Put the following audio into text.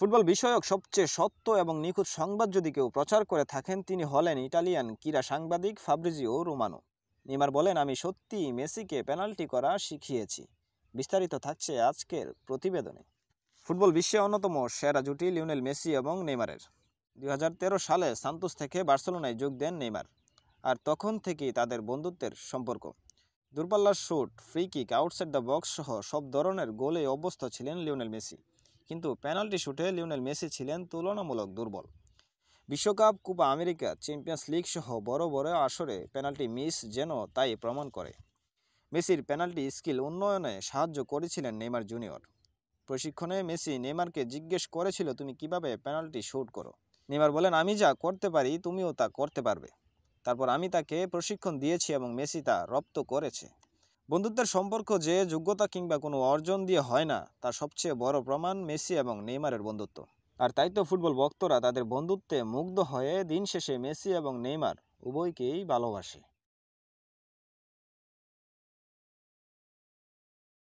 Football বিষয়ক সবচেয়ে সত্য এবং নিখুঁত সংবাদ যদি কেউ প্রচার করে থাকেন তিনি হলেন ইটালিয়ান ক্রীড়া সাংবাদিক ফাব্রিজিও রোমানো। নেইমার বলেন, আমি সত্যি মেসিকে পেনাল্টি করা শিখিয়েছি। বিস্তারিত থাকছে আজকের প্রতিবেদনে। ফুটবল বিশ্বে অন্যতম সেরা জুটি লিওনেল মেসি এবং নেইমারের। 2013 সালে সান্তোস থেকে বার্সেলোনায় যোগ দেন নেইমার, আর তখন থেকেই তাদের বন্ধুত্বের সম্পর্ক। দূরপাল্লার shoot, free kick, outside the box সহ সব ধরনের গোলে অভ্যস্ত ছিলেন লিওনেল মেসি, কিন্তু পেনাল্টি শুটে লিওনেল মেসি ছিলেন তুলনামূলক দুর্বল। বিশ্বকাপ, কোপা আমেরিকা, চ্যাম্পিয়ন্স লিগ সহ বড় বড় আসরে পেনাল্টি মিস যেন তাই প্রমাণ করে। মেসির পেনাল্টি স্কিল উন্নয়নে সাহায্য করেছিলেন নেইমার জুনিয়র। প্রশিক্ষণে মেসি নেইমারকে জিজ্ঞেস করেছিল, তুমি কিভাবে পেনাল্টি শুট করো? নেইমার বলেন, আমি যা করতে পারি তুমিও তা করতে পারবে। তারপর আমি তাকে প্রশিক্ষণ দিয়েছি এবং মেসি তা রপ্ত করেছে। বন্ধুত্বের সম্পর্ক যে যোগ্যতা কিংবা কোনো অর্জন দিয়ে হয় না, তার সবচেয়ে বড় প্রমাণ মেসি এবং নেইমারের বন্ধুত্ব। আর তাই তো ফুটবল ভক্তরা তাদের বন্ধুত্বে মুগ্ধ হয়ে দিন শেষে মেসি এবং নেইমার উভয়কেই ভালোবাসে।